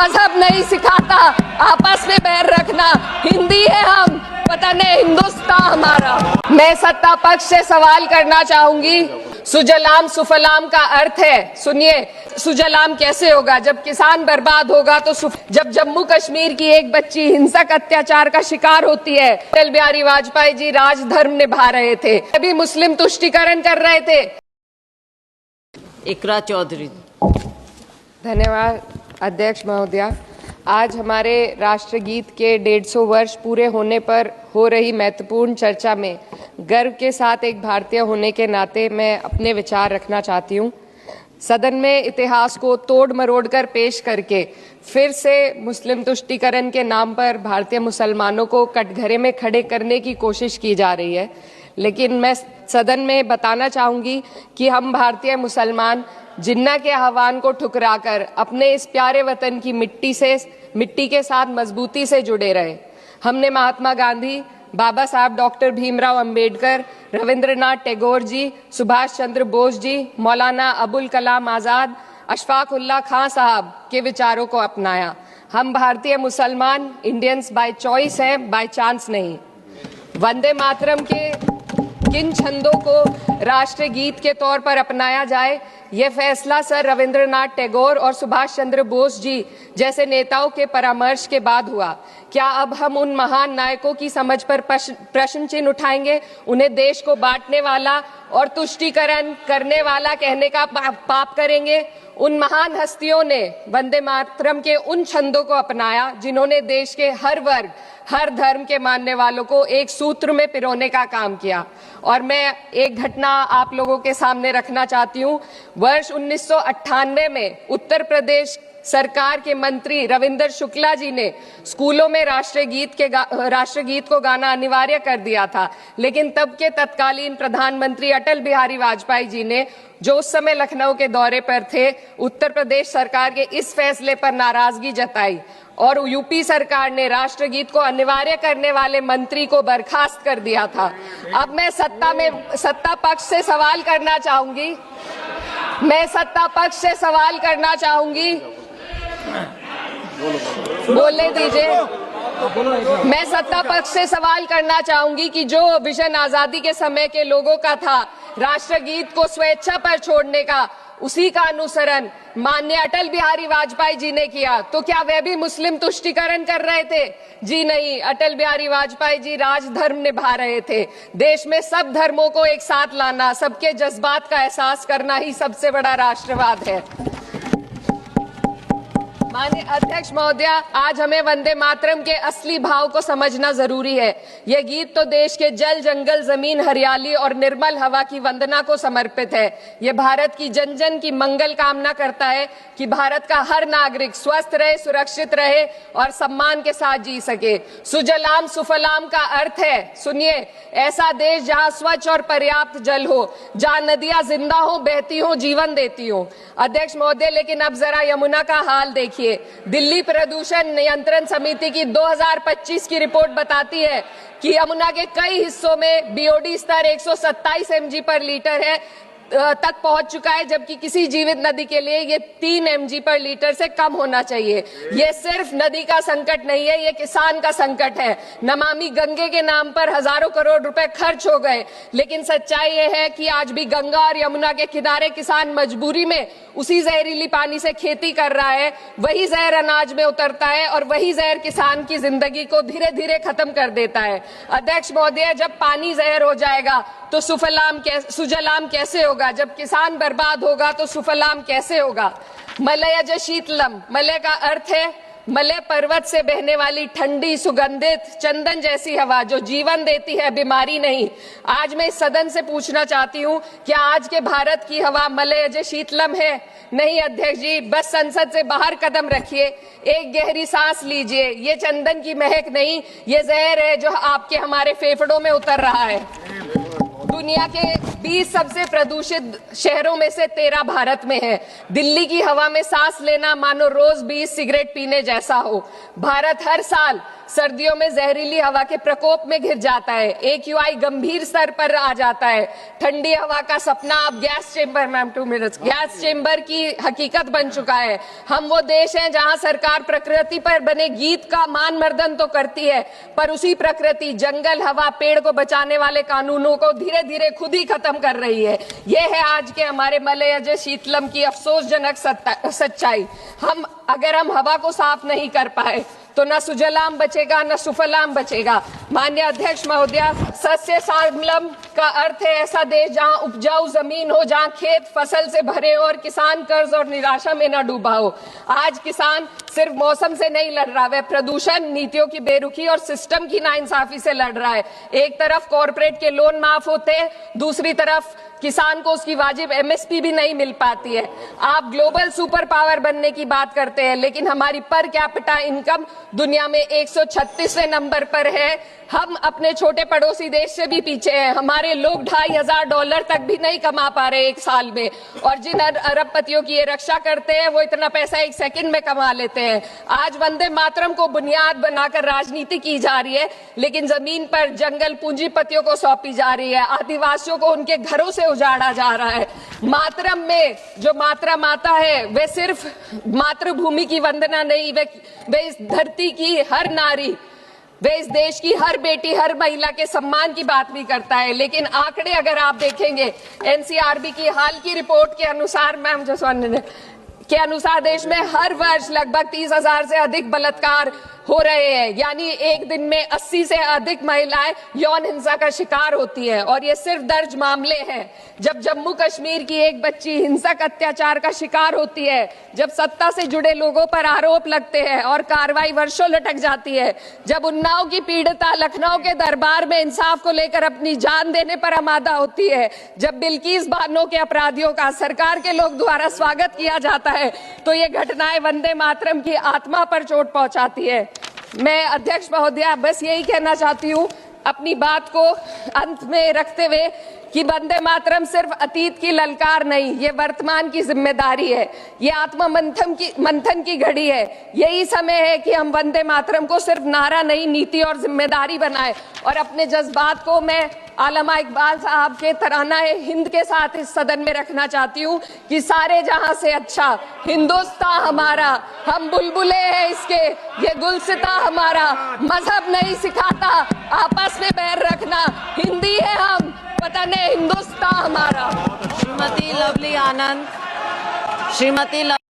मजहब नहीं सिखाता आपस में बैर रखना, हिंदी है हम, पता नहीं हिंदुस्तान हमारा। मैं सत्ता पक्ष से सवाल करना चाहूंगी, सुजलाम सुफलाम का अर्थ है, सुनिए, सुजलाम कैसे होगा जब किसान बर्बाद होगा तो जब जम्मू कश्मीर की एक बच्ची हिंसक अत्याचार का शिकार होती है, अटल बिहारी वाजपेयी जी राजधर्म निभा रहे थे, अभी मुस्लिम तुष्टीकरण कर रहे थे। इकरा चौधरी। धन्यवाद अध्यक्ष महोदया। आज हमारे राष्ट्रगीत के 150 वर्ष पूरे होने पर हो रही महत्वपूर्ण चर्चा में गर्व के साथ एक भारतीय होने के नाते मैं अपने विचार रखना चाहती हूँ। सदन में इतिहास को तोड़ मरोड़ कर पेश करके फिर से मुस्लिम तुष्टीकरण के नाम पर भारतीय मुसलमानों को कटघरे में खड़े करने की कोशिश की जा रही है, लेकिन मैं सदन में बताना चाहूँगी कि हम भारतीय मुसलमान जिन्ना के आह्वान को ठुकराकर अपने इस प्यारे वतन की मिट्टी के साथ मजबूती से जुड़े रहे। हमने महात्मा गांधी, बाबा साहब डॉक्टर भीमराव अंबेडकर, रविंद्रनाथ टैगोर जी, सुभाष चंद्र बोस जी, मौलाना अबुल कलाम आज़ाद, अशफाक उल्लाह खां साहब के विचारों को अपनाया। हम भारतीय मुसलमान इंडियंस बाय चॉइस हैं, बाय चांस नहीं। वंदे मातरम के किन छंदों को राष्ट्रगीत के तौर पर अपनाया जाए, यह फैसला सर रविंद्रनाथ टैगोर और सुभाष चंद्र बोस जी जैसे नेताओं के परामर्श के बाद हुआ। क्या अब हम उन महान नायकों की समझ पर प्रश्न चिन्ह उठाएंगे, उन्हें देश को बांटने वाला और तुष्टीकरण करने वाला कहने का पाप करेंगे? उन महान हस्तियों ने वंदे मातरम के उन छंदों को अपनाया जिन्होंने देश के हर वर्ग, हर धर्म के मानने वालों को एक सूत्र में पिरोने का काम किया। और मैं एक घटना आप लोगों के सामने रखना चाहती हूँ। वर्ष 1998 में उत्तर प्रदेश सरकार के मंत्री रविंदर शुक्ला जी ने स्कूलों में राष्ट्रगीत को गाना अनिवार्य कर दिया था, लेकिन तब के तत्कालीन प्रधानमंत्री अटल बिहारी वाजपेयी जी ने, जो उस समय लखनऊ के दौरे पर थे, उत्तर प्रदेश सरकार के इस फैसले पर नाराजगी जताई और यूपी सरकार ने राष्ट्रगीत को अनिवार्य करने वाले मंत्री को बर्खास्त कर दिया था। अब मैं सत्ता पक्ष से सवाल करना चाहूंगी, बोलने दीजिए। मैं सत्ता पक्ष से सवाल करना चाहूंगी कि जो विजन आजादी के समय के लोगों का था राष्ट्रगीत को स्वेच्छा पर छोड़ने का, उसी का अनुसरण माननीय अटल बिहारी वाजपेयी जी ने किया, तो क्या वे भी मुस्लिम तुष्टीकरण कर रहे थे? जी नहीं, अटल बिहारी वाजपेयी जी राजधर्म निभा रहे थे। देश में सब धर्मों को एक साथ लाना, सबके जज्बात का एहसास करना ही सबसे बड़ा राष्ट्रवाद है। माननीय अध्यक्ष महोदया, आज हमें वंदे मातरम के असली भाव को समझना जरूरी है। यह गीत तो देश के जल, जंगल, जमीन, हरियाली और निर्मल हवा की वंदना को समर्पित है। यह भारत की जन जन की मंगल कामना करता है कि भारत का हर नागरिक स्वस्थ रहे, सुरक्षित रहे और सम्मान के साथ जी सके। सुजलाम सुफलाम का अर्थ है, सुनिए, ऐसा देश जहां स्वच्छ और पर्याप्त जल हो, जहां नदियां जिंदा हो, बहती हो, जीवन देती हो। अध्यक्ष महोदय, लेकिन अब जरा यमुना का हाल देखिए। दिल्ली प्रदूषण नियंत्रण समिति की 2025 की रिपोर्ट बताती है कि यमुना के कई हिस्सों में बीओडी स्तर 127 mg पर लीटर है तक पहुंच चुका है, जबकि किसी जीवित नदी के लिए ये 3 mg पर लीटर से कम होना चाहिए। ये सिर्फ नदी का संकट नहीं है, ये किसान का संकट है। नमामि गंगे के नाम पर हजारों करोड़ रुपए खर्च हो गए, लेकिन सच्चाई ये है कि आज भी गंगा और यमुना के किनारे किसान मजबूरी में उसी जहरीली पानी से खेती कर रहा है। वही जहर अनाज में उतरता है और वही जहर किसान की जिंदगी को धीरे धीरे खत्म कर देता है। अध्यक्ष महोदय, जब पानी जहर हो जाएगा तो सुजलाम कैसे होगा? जब किसान बर्बाद होगा तो सुफलाम कैसे होगा? मलयज शीतलम, मलय का अर्थ है मलय पर्वत से बहने वाली ठंडी, सुगंधित, चंदन जैसी हवा जो जीवन देती है, बीमारी नहीं। आज मैं इस सदन से पूछना चाहती हूँ, क्या आज के भारत की हवा मलयज शीतलम है? नहीं अध्यक्ष जी, बस संसद से बाहर कदम रखिए, एक गहरी सांस लीजिए। ये चंदन की महक नहीं, ये जहर है जो आपके हमारे फेफड़ों में उतर रहा है। दुनिया के 20 सबसे प्रदूषित शहरों में से 13 भारत में है। दिल्ली की हवा में सांस लेना मानो रोज 20 सिगरेट पीने जैसा हो। भारत हर साल सर्दियों में जहरीली हवा के प्रकोप में घिर जाता है, AQI गंभीर स्तर पर आ जाता है, ठंडी हवा का सपना अब गैस चेंबर की हकीकत बन चुका है। हम वो देश हैं जहां सरकार प्रकृति पर बने गीत का मान मर्दन तो करती है, पर उसी प्रकृति, जंगल, हवा, पेड़ को बचाने वाले कानूनों को धीरे धीरे खुद ही खत्म कर रही है। ये है आज के हमारे मलयज शीतलम की अफसोसजनक सच्चाई। अगर हम हवा को साफ नहीं कर पाए तो न सुजलाम बचेगा न सुफलाम बचेगा। माननीय अध्यक्ष महोदया, सस्य श्यामलम का अर्थ है ऐसा देश जहां उपजाऊ जमीन हो, जहां खेत फसल से भरे हो और किसान कर्ज और निराशा में न डूबा हो। आज किसान सिर्फ मौसम से नहीं लड़ रहा, वह प्रदूषण, नीतियों की बेरुखी और सिस्टम की नाइंसाफी से लड़ रहा है। एक तरफ कॉर्पोरेट के लोन माफ होते हैं, दूसरी तरफ किसान को उसकी वाजिब MSP भी नहीं मिल पाती है। आप ग्लोबल सुपर पावर बनने की बात करते हैं, लेकिन हमारी पर कैपिटा इनकम दुनिया में 136वें नंबर पर है। हम अपने छोटे पड़ोसी देश से भी पीछे हैं। हमारे लोग $2,500 तक भी नहीं कमा पा रहे एक साल में, और जिन अरबपतियों की ये रक्षा करते हैं वो इतना पैसा एक सेकंड में कमा लेते हैं। आज वंदे मातरम को बुनियाद बनाकर राजनीति की जा रही है, लेकिन जमीन पर जंगल पूंजीपतियों को सौंपी जा रही है, आदिवासियों को उनके घरों से उजाड़ा जा रहा है। मातरम में जो मात्रा माता है वे सिर्फ मातृभूमि की वंदना नहीं, वे इस धरती की हर नारी, वे इस देश की हर बेटी, हर महिला के सम्मान की बात भी करता है। लेकिन आंकड़े अगर आप देखेंगे, NCRB की हाल की रिपोर्ट के अनुसार, मैम जसवंत के अनुसार देश में हर वर्ष लगभग 30,000 से अधिक बलात्कार हो रहे हैं, यानी एक दिन में 80 से अधिक महिलाएं यौन हिंसा का शिकार होती हैं। और ये सिर्फ दर्ज मामले हैं। जब जम्मू कश्मीर की एक बच्ची हिंसक अत्याचार का शिकार होती है, जब सत्ता से जुड़े लोगों पर आरोप लगते हैं और कार्रवाई वर्षों लटक जाती है, जब उन्नाव की पीड़िता लखनऊ के दरबार में इंसाफ को लेकर अपनी जान देने पर आमादा होती है, जब बिल्किस बानो के अपराधियों का सरकार के लोग द्वारा स्वागत किया जाता है, तो ये घटनाएं वंदे मातरम की आत्मा पर चोट पहुंचाती है। मैं अध्यक्ष महोदया बस यही कहना चाहती हूँ अपनी बात को अंत में रखते हुए कि वंदे मातरम सिर्फ अतीत की ललकार नहीं, ये वर्तमान की जिम्मेदारी है, ये आत्मा मंथन की घड़ी है। यही समय है कि हम वंदे मातरम को सिर्फ नारा नहीं, नीति और जिम्मेदारी बनाए। और अपने जज्बात को मैं आलमा इकबाल साहब के तराना हिंद के साथ इस सदन में रखना चाहती हूँ कि सारे जहां से अच्छा हिंदुस्तान हमारा, हम बुलबुले हैं इसके, ये गुलसिता हमारा, मजहब नहीं सिखाता आपस में बैर रखना, हिंदी है हम, वतन है हिंदुस्तान हमारा। श्रीमती लवली आनंद, श्रीमती